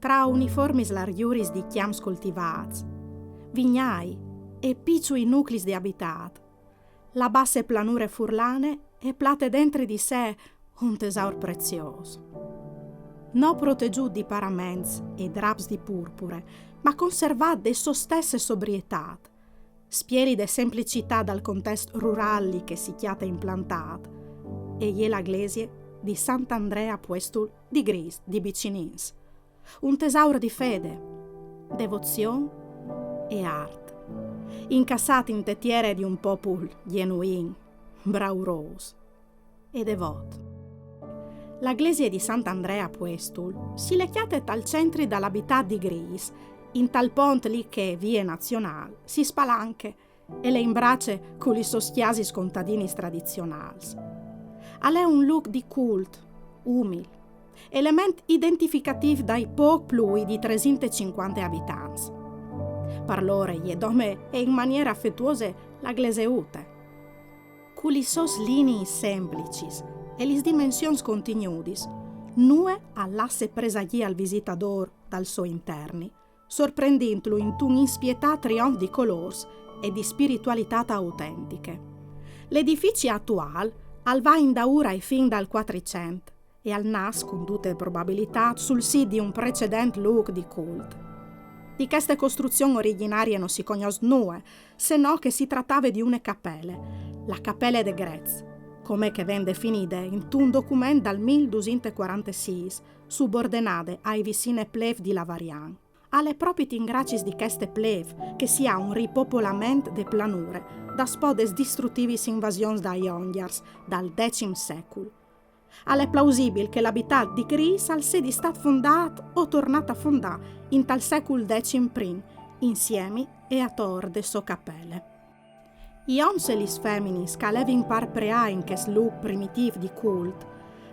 tra uniformis largiuris di chiams coltivats, vignai e piccoli nuclei di abitat, la basse planure furlane e plate dentro di sé un tesaur prezioso. No proteggiù di paraments e draps di purpure, ma conservat de so stesse sobrietat, spieli de semplicità dal contesto rurali che si chiate implantat, e la glesie di Sant'Andrea Puestul di Gris di Bicinins, un tesauro di fede, devozione e arte, incassati in tetiere di un popolo genuin, brauros e devoto. La glesie di Sant'Andrea Puestul si lecchiate tal centri dall'abitat di Gris, in tal pont lì che, vie nazionale, si spalanche e le imbrace con i soschiasi contadini tradizionali. È un look di cult, umile, element identificativo dai poco più di 350 abitanti. Parlore e dome e in maniera affettuosa la gleseute. Con i sos linii semplici e le dimensioni continuidis, nue all'asse presagì al visitador dal suo interni, sorprendendolo in un inspietato trionfo di colors e di spiritualità autentiche. L'edificio attuale al va in daura e fin dal 400 e al nas, con tutte probabilità, sul sì di un precedente look di cult. Di queste costruzioni originarie non si conosce nulla, se no che si trattava di una cappelle, la Cappelle de Grez, come che venne definita in un documento dal 1246, subordinate ai vicine plev di Lavarian. Alle proprie ingracis di queste plev che si ha un ripopolamento de planure da spodes distruttivis invasioni dai Ongiars dal X secolo. È plausibile che l'abitat di Gris al sedi stat fondato o tornato a fondare in tal secolo X insieme e a tor de so cappelle. I ons e lis feminis che levin par prea in che look primitiv di cult,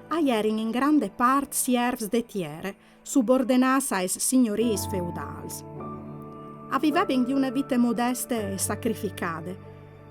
aierin in grande part siervs de tiere, subordinats ais signoris feudals. Avivevin di una vite modeste e sacrificate,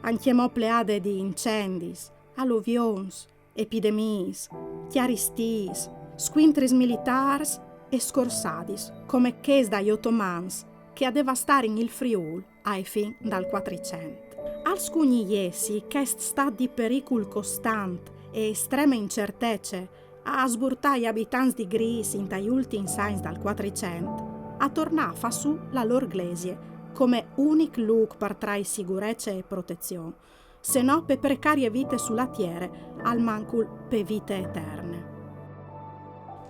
anchiemò pleade di incendis, alluvions, epidemies, chiaristis, squintris militars e scorsadis, come ches dagli ottomans, che a devastare il Friul ai fin dal 400. Als cugniesi che est stat di pericul costant e estrema incertezze a sburtare gli abitanti di Gris in tagli ultimi signs dal 400, a tornare fa su la lor glesie come unic look per trai sicurezza e protezione, se no per precarie vite sulla tiere, al mancul per vite eterne.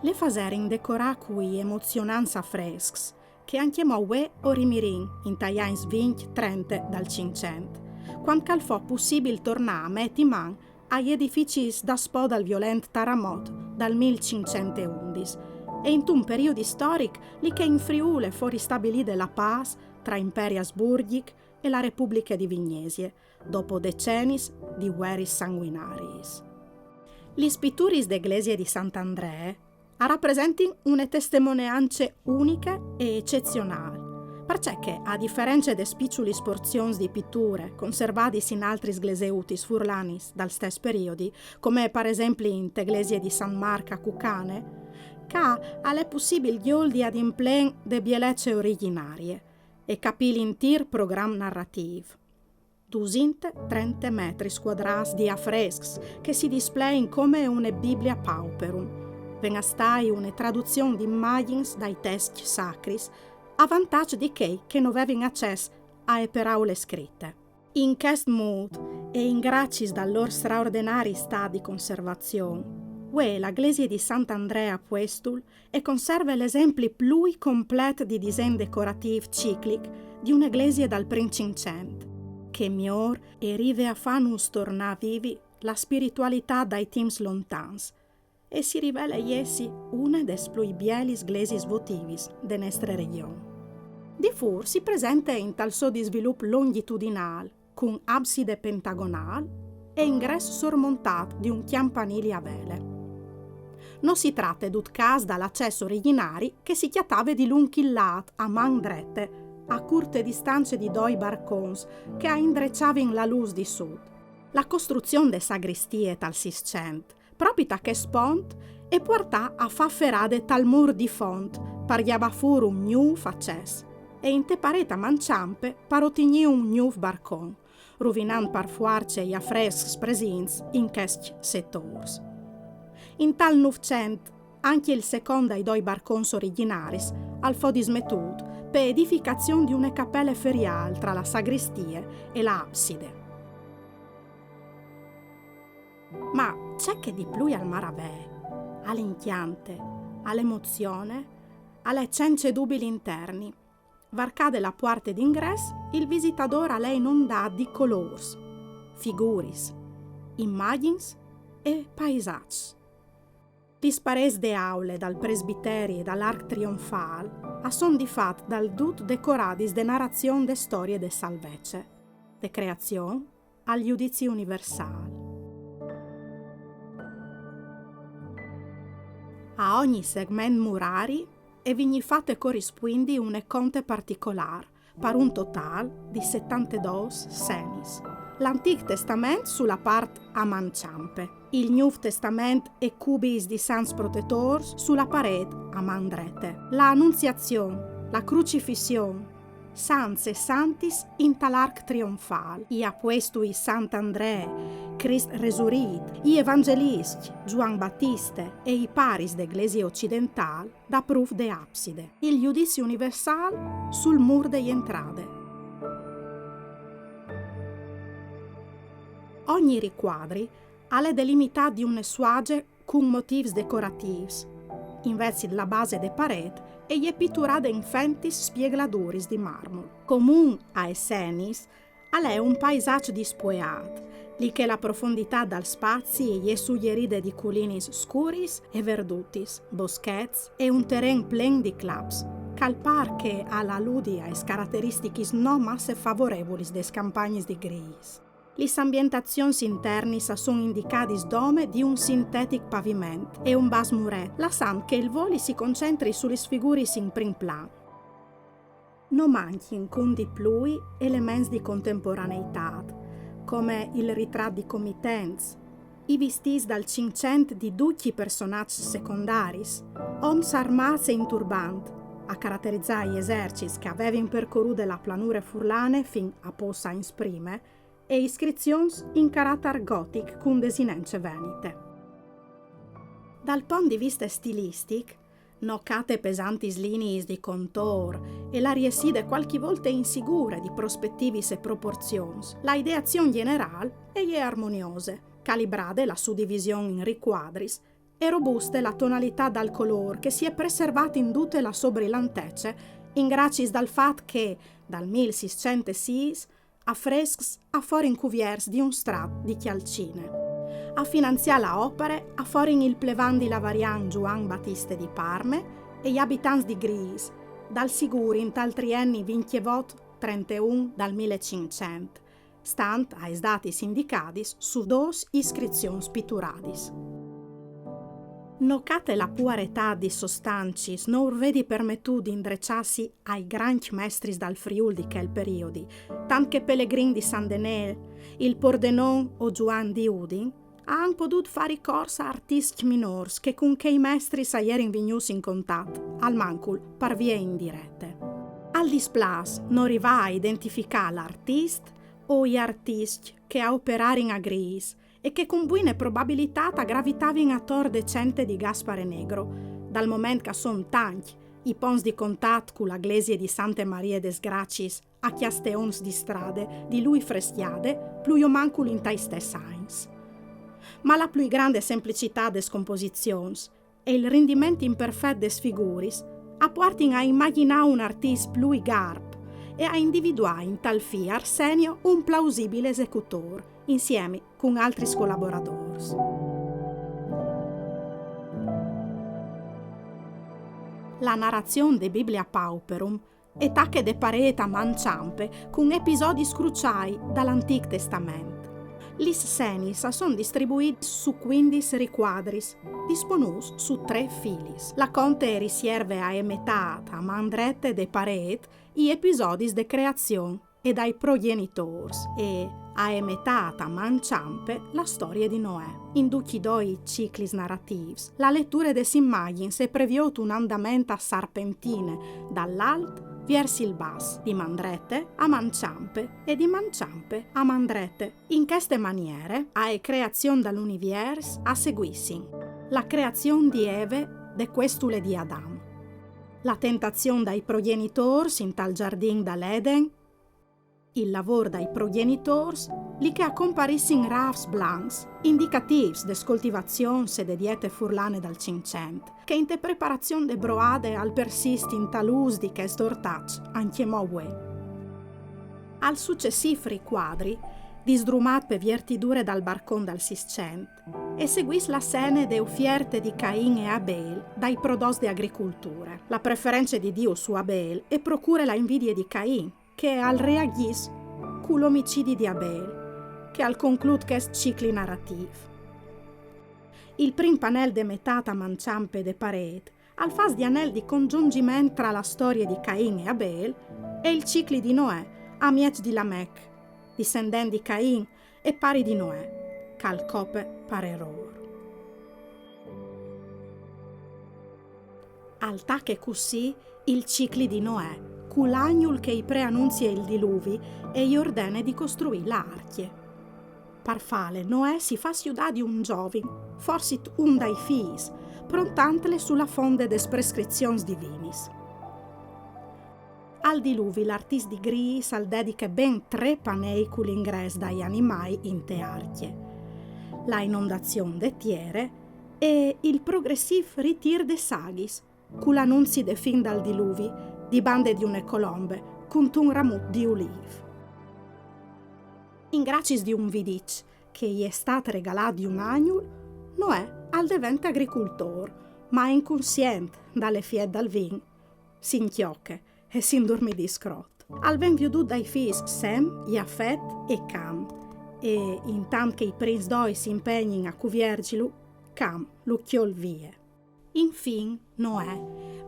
Le faserin decorà cui emozionanza frescs, che anche Maue o Rimirin in tagliains 20-30 dal 500, quando calfò possibile tornare a metti man agli edifici da spo dal violento terremoto dal 1511 e in un periodo storico lì che in Friuli fu ristabilita la pace tra imperi asburgic e la Repubblica di Vignesie, dopo decenni di guerre sanguinarie. Gli pitturis d'Eglesia di Sant'Andrea rappresentano una testimonianza unica e eccezionale, perché, a differenza delle piccole porzioni di pitture conservate in altri sgleseutis furlanis dal stesso periodo, come per esempio in Teglesia di San Marco a Cucane, che è possibile gli ad implen de bielecce originarie e capire l'intero programma narrativo. 230 metri quadrati di affreschi che si displayano come una Bibbia pauperum, venastai una traduzione di immagini dai testi sacri a vantaggio di chi che non avevano accesso a parole scritte. In questo modo e in grazie dal loro straordinario stato di conservazione, la Glesia di Sant'Andrea Puestul e conserva l'esempio più completo di disegno decorativo ciclic di una Glesia dal Princincent, che miglior e rive a fanus torna vivi la spiritualità dai teams lontans e si rivela essi una des più bielis glesis votivis de nostra regione. Di fur si presenta in tal suo di sviluppo longitudinale, con abside pentagonale e ingresso sormontato di un campanile a vele. Non si tratta d'ut cas dall'accesso originari che si chiatava di lunchillat a man drette a curte distanze di doi barcons che indrecciavano la luce di sud. La costruzione de sagrestie tal siscent, proprio che spont e portà a fa ferade tal mur di font pariava fur un gnu faces, e in te pareta manciampe parotigni un gnu barcon, rovinant parfoarce i affrescs presins in questi settors. In tal Novecent anche il secondo ai due barcons originaris al fo dismetut per edificazione di una cappella feriale tra la sagrestia e l'abside. Ma c'è che di più al maravè, all'inchiante, all'emozione, alle cenze dubili interni. Varcade la porta d'ingresso, il visitatore a lei non dà di colors, figuris, immagins e paesaggi. Dispares de aule dal presbiteri e dall'arc trionfal, a son di fat dal dut decoradis de narrazione de storie de salvece, de creazione al giudizio universal. A ogni segment murari e vigni fatte corrispondi un conte particolare, per un total di 72 senis. L'Antic Testament sulla parte a manciampe, il New Testament e cubis di Sans Protetors sulla parete a mandrete. La Annunziazione, la Crucifissione, Sans e Santis in talarc trionfal, i Apuestui Sant'André, Christ Resurit, i Evangelisti, Gioan Battiste e i paris d'Eglesia Occidental da proof de abside. Il giudizio universal sul mur degli entrade. Ogni riquadri ha le delimitate di un suage con motivi decorativi, invece la base de parete e gli pitturate in fentis spiegladuris di marmo. Comun a essenis, è un paesaggio dispoiato, lì che la profondità dal spazi e gli suggeride di culinis scuris e verdutis, boschets e un terreno plen di claps, cal par che alla ludi a caratteristichis no masse favorevolis des campagnes di gris. Lis ambientazions internis son indicadis dome di un sintetic paviment e un bas muret, lasciando che il voli si concentri sulle figuris in prim plan. Non manchin con di plui elementi di contemporaneità, come il ritratto di committenz, i vistis dal 500 di duchi personaggi secondaris, oms armats e in turbant, a caratterizzare gli eserciti che avevano percorruto la planure furlane fin a Possa in sprime, e iscrizioni in carattere gotic con desinenze venite. Dal punto di vista stilistico, noccate pesanti linee di contour e la rieside qualche volta insicure di prospettivis e proporzioni, la ideazione generale è armoniose, calibrate la suddivisione in riquadris e robuste la tonalità dal color che si è preservata in tutte la sobrillantezze in gracis dal fat che, dal 1606, affrescs a forin cuviers di un strat di chialcine. A finanziare la opere a forin il plevan di Lavarian Gioan Battiste di Parme e gli abitanti di Gris, dal sicuri in tal trienni vinchievot 31 dal 1500, stant ai dati sindicadis su dos iscrizions pitturadis. Nocate la puaretà di sostancis non vedi permettu di indrecciarsi ai grandi mestris dal Friul di quel periodi, tant che Pellegrin di Saint-Denis, il Pordenon o Juan di Udin, han potuto fare corsa a artisti minors che con che i mestri saierin vignus in contatto, al mancul par vie indirette. Al displas non arriva a identificare l'artista o gli artisti che a operare in agris e che con buone probabilità gravitavano a tor decente di Gaspare Negro, dal momento che son tanti i pons di contatto con la glesia di Sante Marie des Gracis a chiasteons di strade di lui freschiade, pluio mancul in tai stessa eins. Ma la più grande semplicità des composizions e il rendimento imperfetto des figuris apportin a immaginare un artista più garb e a individuare in tal fine Arsenio un plausibile esecutore, insieme con altri collaboratori. La narrazione de Biblia Pauperum è tacche de pareta manciampe con episodi cruciali dall'Antic Testament. Lis senis son distribuiti su 15 riquadris, disponus su 3 filis. La conte riserve a emetat a mandrette de paret i episodis de creazione e dai progenitori e a emetata manciampe la storia di Noè. In duchi doi cicli narrativi, la lettura des immagini è previsto un andamento a serpentine dall'alto verso il bas, di mandrete a manciampe e di manciampe a mandrete. In queste maniere, a creazione dall'universo a seguissi la creazione di Eve de questule di Adam, la tentazione dai progenitori in tal giardin dall'Eden, il lavoro dai progenitori, li che accomparissin ravs blancs, indicativi des coltivazions e de diete furlane dal Cinquecento, che in te preparazione de broade al persisti in talus di che stortac, anche moue. Al successivi riquadri, disdrumat per viertidure dal barcon dal Siscent, e seguis la scene de ufierte di Cain e Abel dai prodotti di agricoltura. La preferenza di Dio su Abel e procure la invidia di Cain, che al reagis cu l'omicidi di Abel, che al conclud qu'est cicli narrativ. Il prim panel de metata manciampe de paret, al fas di anel di congiungiment tra la storia di Cain e Abel e il cicli di Noè, amiec di Lamech, discendent di Cain e pari di Noè, cal cope pareror. Al tache cusì il cicli di Noè, cu l'agnul che i preannunzia il diluvi e gli ordene di costruire l'archie. Parfale Noè si fa ciudà di un giovin, forsit un dai fiis, prontantele sulla fonde des prescrizions divinis. Al diluvi l'artist di Gris al dedica ben 3 panei cu l'ingres dai animai in te archie, la inondazione de tiere e il progressiv ritir de sagis, cu l'annunzi de fin dal diluvi di bande di une colombe, con un ramut di uliv. In gracis di un vidic, che gli è stato regalato di un agnul, Noè al diventa agricoltor, ma inconscient dalle fied dal vin, si inchiocche e si indormi di scrot. Al ven viudut dai fis Sem, Jafet e Cam, e intant che i prins doi si impegnin a cuviergilu, Cam lucchiol vie. Infin, Noè,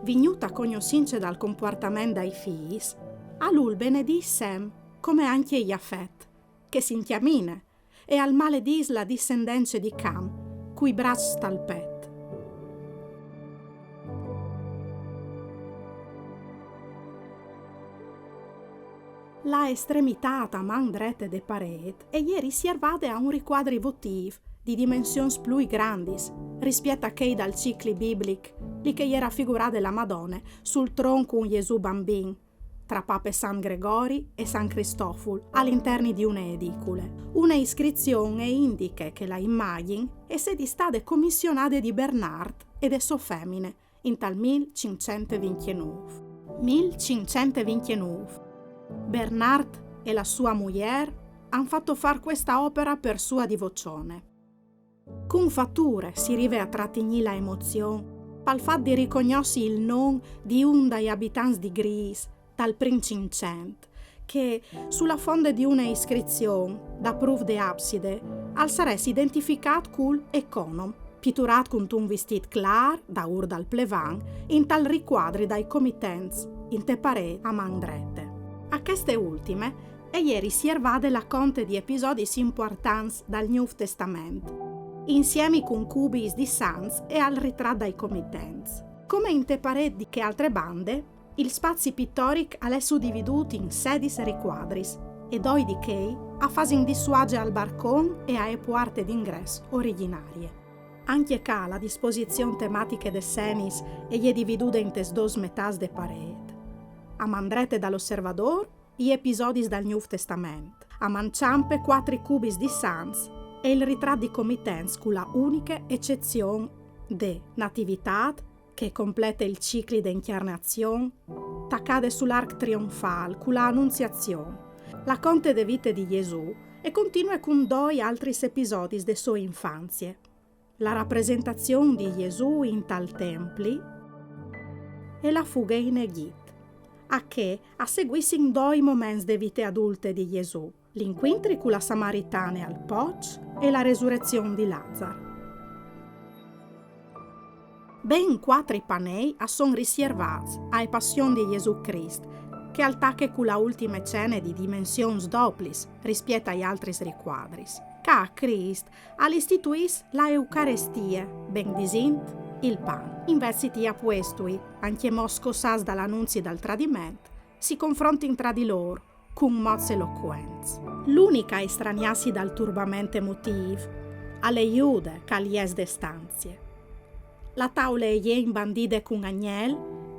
vignuta cognoscenze dal comportamento dai fis, a lui benedì Sem, come anche Jafet, che si inchiamine, e al maledis la discendenza di Cam, cui braccia stalpet. La estremitata man drette de paret e ieri si ervade a un riquadri votiv di dimensions plui grandis, rispetto a che dal cicli biblic, li che era figurate la Madonna sul tronco un Gesù bambin, tra Pape San Gregori e San Cristoful, all'interno di une edicule. Una iscrizione indica che la immagine è stata commissionata di Bernard e de sue femmine, in tal 1529. 1529. Bernard e la sua moglie han fatto far questa opera per sua divocione. Con fatture si rive a trattigni la emozione, pal fat di ricognossi il nome di un dai abitanti di Gris, dal Princincent, che sulla fonde di una iscrizione, da proof de abside, al saresse identificat cul econom, pitturat con un vestit clar, da ur dal plevan, in tal riquadri dai comitents, in te pare a mandrete. A queste ultime, e ieri si ervade la conte di episodi importanti dal New Testament, insieme con cubis di sans e al ritratto dai comitents. Come in te pare di che altre bande, il spazio pittoric è suddividuto in 16 riquadris, e doi di che a fasi di suage al barcon e a puarte d'ingresso originarie. Anche qua la disposizione tematiche de scenis è dividuta in tes dos metas de paret. A mandrete dall'osservador, gli episodi dal New Testament. A manciampe 4 cubis di sans e il ritratto di comitens con la unica eccezione de nativitat, che completa il ciclo di incarnazione, taccade sull'arc trionfal con la annunziazione, la conte de vite di Gesù e continua con 2 altri episodi de sue infanzie. La rappresentazione di Gesù in tal templi e la fuga in Egitto, a che a seguissin 2 momenti de vite adulte di Gesù, l'incontro con la Samaritana al Poc e la resurrezione di Lazzaro. Ben 4 panei a son riservati alle passioni di Gesù Cristo, che attacca con la ultima scena di dimensions doplis rispetto agli altri riquadris, che a Cristo all'istituis la Eucarestia, ben disint il pan. Invece a questui, anche mosco sas dall'annunzi dal tradimento, si confrontano tra di loro con moz eloquenza. L'unica estraniarsi dal turbamento emotivo, alle iude che gli es de stanzie. La tavola è imbandite con agnel,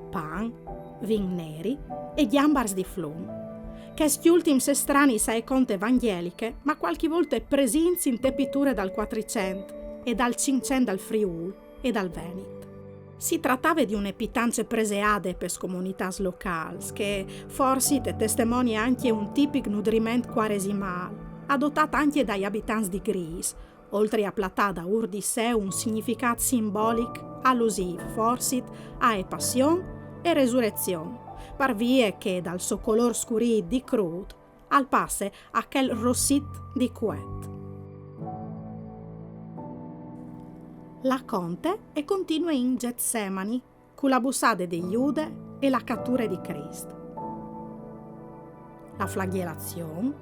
pan, vin neri e gambars di flum, che sti ultimi strani sai conte evangeliche, ma qualche volta presinzi in tepiture dal 400 e dal 500 dal Friul e dal Veneto. Si trattava di un'epitanze preseade per comunità locali, che forse te testimonia anche un tipico nutrimento quaresimale, adottato anche dagli abitanti di Gris, oltre a platare ur di sé un significato simbolico allusivo, forse a passione e resurrezione, par vie che dal suo color scurì di crudo al passe a quel rossit di cuet. La conte e continua in Getsemani con la bussade di Giude e la cattura di Cristo, la flagellazione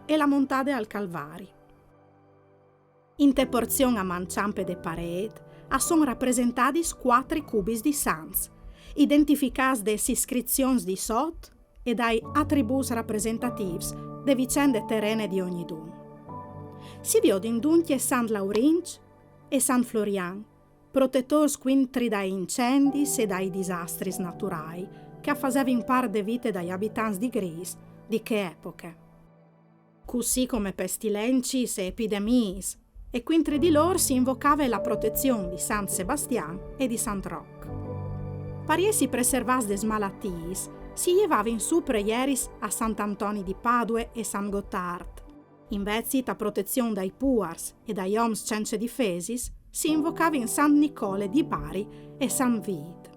e la montata al Calvari. In te porzione a manciampe de parete sono rappresentati 4 cubis di sans, identificati da iscrizioni di sot e dai attributi rappresentativi de vicende terrene di ogni dun. Si vede dunque San Laurinch e San Florian, protettori quintri dai incendi e dai disastri naturali che facevano parte de vite dagli abitanti di Gris di che epoche. Così come pestilenci e epidemie, e quintri di loro si invocava la protezione di San Sebastian e di San Roch. Pariesi preservati des malatis, si llevava in su preieris a Sant'Antoni di Padue e San Gotthard. Invece la protezione dai puars e dai oms cence difesis si invocava in San Nicole di Bari e San Vid.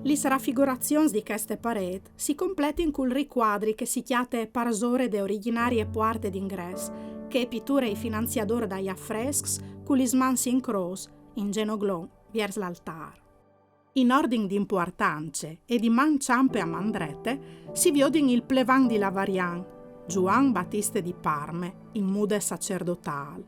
Le raffigurazioni di queste pareti si completano col riquadri che si chiate parsore de originarie porte d'ingresso, che è pittura e finanziador dagli affreschi con gli smansi in croce in genoglon vers l'altar. In ordine di importanza e di manciampe a mandrete si vedono il plevan di Lavarian, Juan Battiste di Parme, in mude sacerdotale,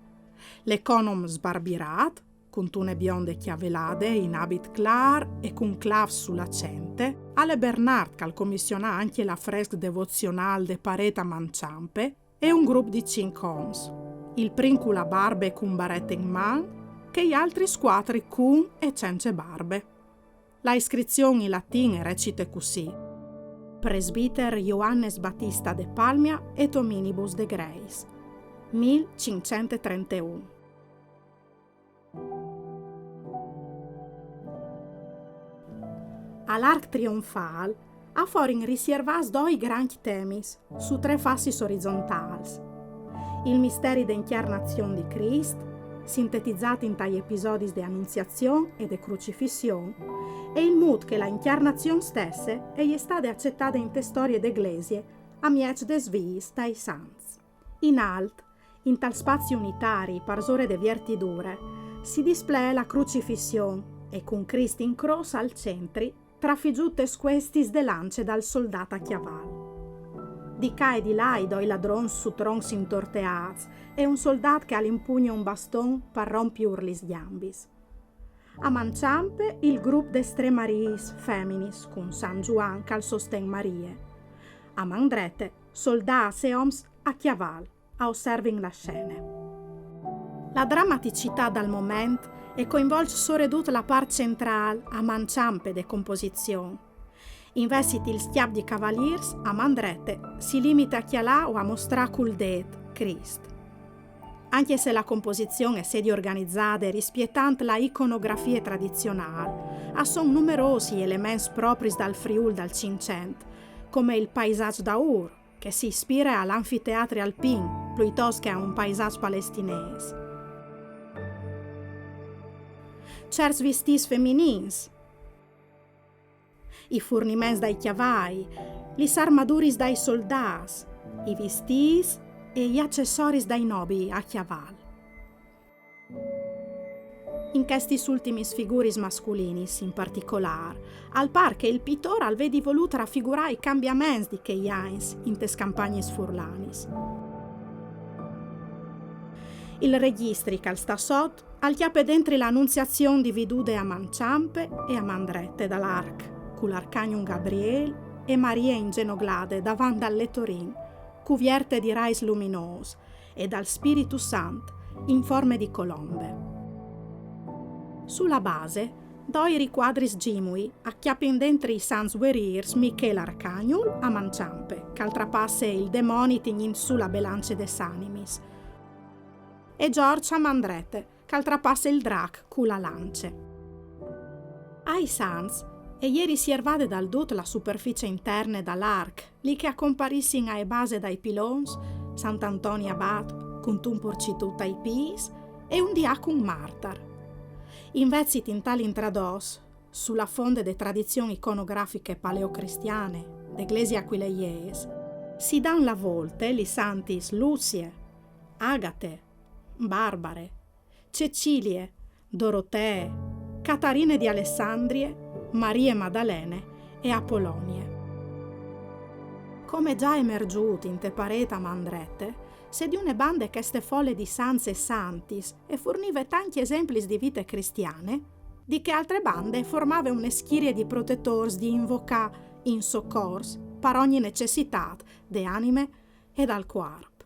l'econom sbarbirat, con tune bionde chiavelade in abit clar e con clav sull'accente, alle Bernard che commissiona anche la fresca devozionale de pareta manciampe e un gruppo di 5 homs, il prim con la barbe con barette in man, che gli altri 4 con e cence barbe. La iscrizione in latino recita così: Presbiter Johannes Battista de Palmia et hominibus de Grace, 1531. All'arc trionfal a forin riservats 2 grandi temis su 3 fassis orizzontali: il misteri d'incarnazione di Cristo, sintetizzati in tali episodi di annunziazione e di crocifissione, e il mood che la incarnazione stesse è stata accettata in te storie d'eglesie a miec des vis dai sans. In alt, in tal spazio unitari, parsore de viertidure, si displea la crocifissione e con Cristo in croce al centri, trafigiute questis de lance dal soldato a chiaval. Di ca e di là i 2 ladrons su trons intorteats e un soldato che all'impugno un baston per rompiur lis gambis. A manciampe il gruppo d'estremaris feminis con San Juan che al sosten Marie. A mandrete soldats e oms a chiaval a osserving la scena. La drammaticità dal momento e coinvolge soprattutto la parte centrale a manciampe de composizione. Invece il schiav di cavaliers a mandrete si limita a chialà o a mostrare col det Christ. Anche se la composizione è sedi organizzata rispettando la iconografia tradizionale, sono numerosi elementi propri dal Friul dal Cinquecento, come il paesaggio d'Aur, che si ispira all'anfiteatro alpin, piuttosto che a un paesaggio palestinese. Certs vestis femminins, i furniments dai chiavai, lis armaduris dai soldats, i vestis e gli accessoris dai nobili a chiaval. in questi ultimi figuris masculinis in particolare, al par che il pittore al vedi voluto raffigurare i cambiamenti di che Jains in tes campagnes furlanis. Il registri che sta sotto al chiappe dentro l'annunziazione di vidude a Manciampe e a Mandrette dall'Arc, con l'Arcanium Gabriel e Maria in genoglade davanti al lettorin, cuvierte di rais luminos e dal Spiritus Sant in forme di colombe. Sulla base, doi riquadris gimui acchiappin dentro i Sans Guerriers Michele Arcaniul a Manciampe, che altrapasse il demoni tignin sulla belance des animis, e George a Mandrette, che altrapasse il drac cu la lance. Ai Sans, e ieri si ervade dal dut la superficie interna dall'arc, lì che accomparissin ai base dai pilons, Sant'Antonio Abad, con un porcitut ai pis, e un diacon martar. Invezit in tali intrados, sulla fonte de tradizioni iconografiche paleocristiane, d'eglesi aquileies, si dan la volte li santis Lucie, Agate, Barbare, Cecilie, Dorotee, Catarine di Alessandrie, Marie Maddalene e Apollonie. Come già emergiuti in te pareta Mandrette, se di une bande che ste folle di sans e santis e fornive tanti esempi di vite cristiane, di che altre bande formave une schirie di protettors di invoca in soccors per ogni necessità de anime e dal corp.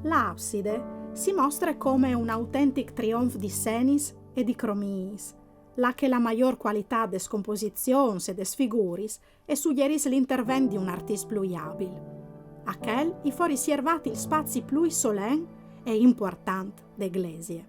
L'abside si mostra come un authentic trionf di senis e di cromis, la che la maggior qualità des composizions e des figuris e suggeris l'intervent di un artist pluiabil. Aquel i fori siervati spazi plui solen e important d'eglesie.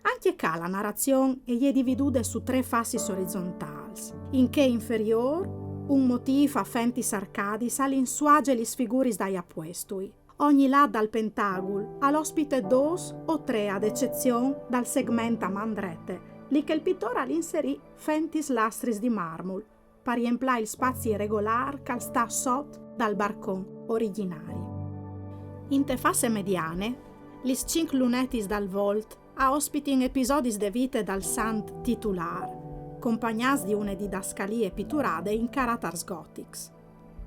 Anche ca la narrazione è dividuta su 3 fassis orizzontals, in che inferior un motif a fentis arcadis all'insuage lis figuris dai apuestui, ogni là dal pentagul, all'ospite 2 o 3 ad eccezione dal segmento a Mandrette, lì che il pittore all'inserì fentis lastris di marmol, per riemplare il spazio irregolar che sta sotto dal barcon originari. In te fasse mediane, lis 5 lunetis dal volt a ospiti in episodis de vite dal sant titular, compagnas di une didascalie pitturade in caratars gotics.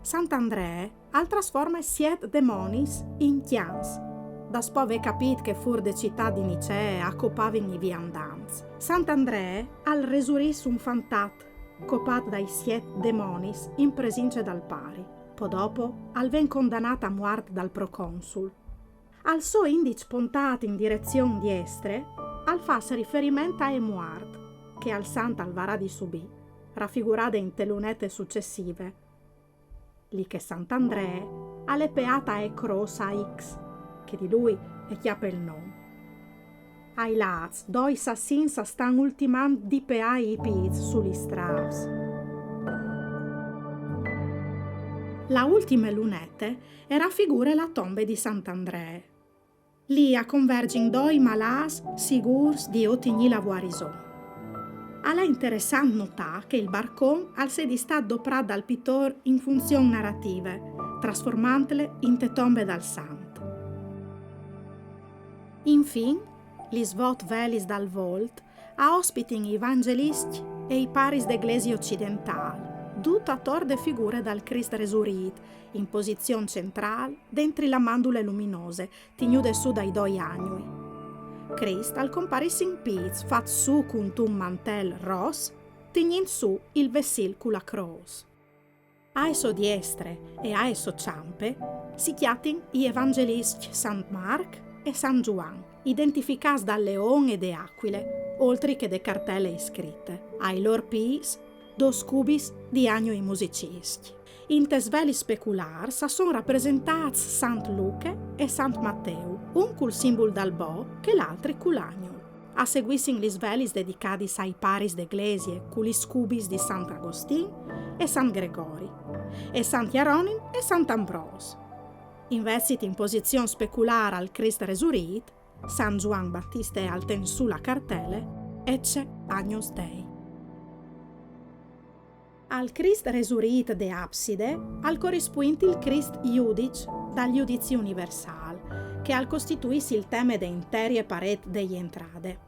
Sant'Andrea al trasforma 7 demonis in chians, da spove capit che fur de città di Nicee accopavin i viandants. Sant'Andrea al resuris un fantat copat dai 7 demonis in presince dal pari. Po dopo al ven condannata a muart dal proconsul. Al suo indice pontato in direzione diestre, al fas riferimento a muart, che al sant alvarà di subì, raffigurate in te lunette successive. Lì che Sant'Andrea alle peata e crossa X, che di lui è chiappe il nome. Ai lats, doi sassins stan ultimando di peai i piz sugli straus. La ultima lunette raffigura la tombe di Sant'Andrea. Lì a convergin doi malas sigurs di otignila guarison. Alla interessante notà che il barcon al sedi sta doprat dal pittor in funzioni narrative, trasformantele in te tombe dal sant. Infin, gli svot velis dal volt a ospitin i evangelisti e i paris d'eglesi occidentali, dut attor de figure dal Crist resurit, in posizione centrale, dentro la mandule luminose, tignude su dai doi agnui. Crist al comparis in piz, fat su con un mantel ros, tignin su il vessil cu la croce. A esso diestre e a esso ciampe si chiatin i evangelisti Sant Marc e San Giuan, identificati da leone e de aquile, oltre che de cartelle iscritte. Ai lor pis, dos cubis di agnoi musicisti. In tesveli speculars son rappresentati Sant Luche e Sant Matteo, un cul simbol dal bo che l'altri cul agnol. A seguissin gli svelis dedicati ai paris d'eglesie, culi scubis di Sant'Agostin e San Gregori, e Sant Hieronim e Sant'Ambros. Investit in posizione speculare al Crist resurit, San Juan Battista e alten sulla cartele, ecce Agnus Dei. Al Crist resurit de abside, al corrispuint il Crist iudic dal giudizio universal, che al costituissi il teme de interie paret degli entrade.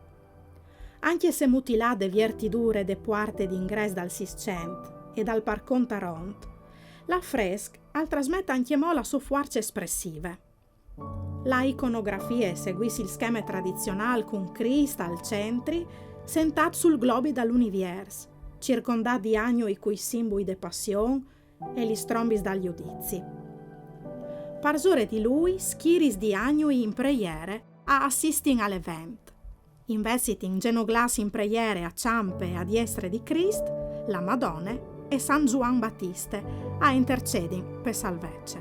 Anche se mutilate viertidure de parte d'ingresso dal 600 e dal parcon Taront, la fresca al trasmette anche la sue forze espressive. La iconografia seguisce il schema tradizionale con Cristo al centro, sentato sul globo dall'universo, circondato di agno i cui simboli de passione e gli strombis dagli giudizi. Parsure di lui, schiris di agno in preghiere a assisting all'evento. Investiti in genoglassi in preghiere a ciampe a diestra di Cristo, la Madonna e San Gioan Battiste a interceding per salvezza.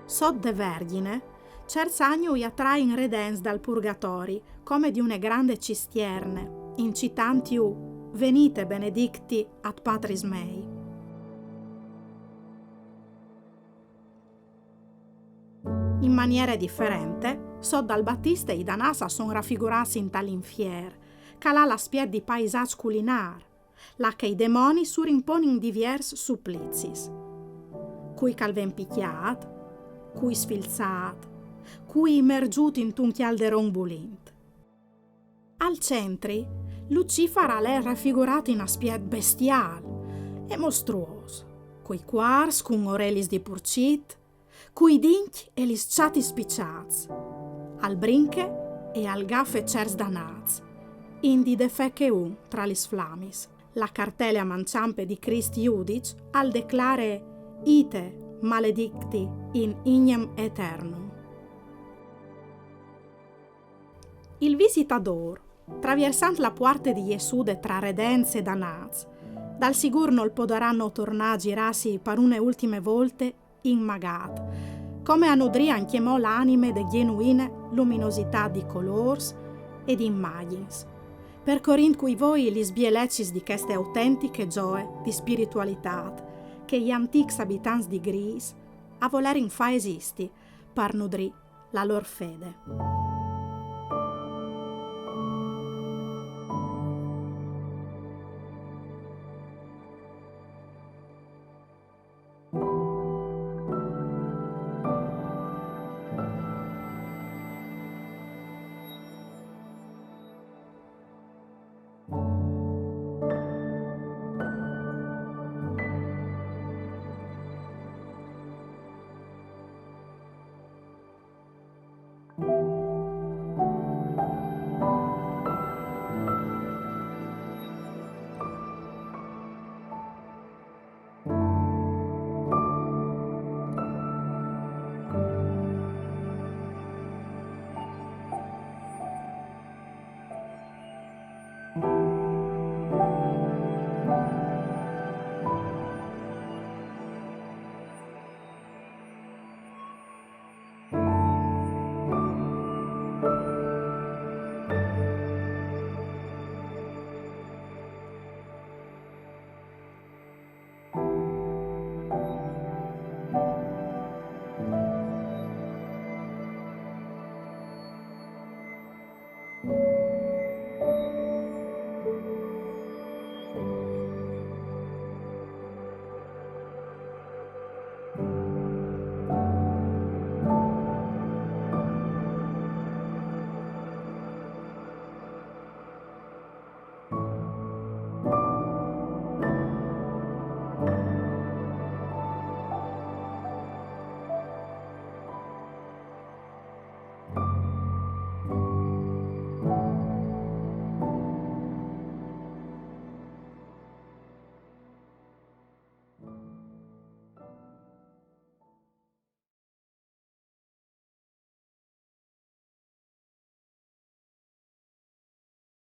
Sot de Vergine, cerc'agno i attrae in redens dal purgatori come di une grande cistierne, incitantiu venite benedicti ad Patris mei. In maniera differente, sot dal Battiste i danasa son raffigurati in tal'infier, calà la spied di paesaggi culinar, là che i demoni surimponin divers supplizis, cui calven picchiat, cui sfilzat, cui immergiut in un chialderon bulint. Al centri, Lucifera l'è raffigurato in aspiet bestial e mostruoso, coi quars con orelis di purcit, cui dinch e lis ciati spicciats, al brinche e al gaffe cers danats, indi de fecche tra lis flamis. La cartella manciampe di Christ Iudic al declare ite maledicti in ignem aeternum. Il visitador, traversant la porta di Gesù de tra redenze e danats, dal sicuro non poderanno tornare a girarsi per une ultime volte in magat, come a nodrian chiamò l'anime de genuine luminosità di colors e di immagins, per corint cui voi li sbielecis di queste autentiche gioie di spiritualità che gli antics abitanti di Gris a voler in fa esisti per nudri la lor fede.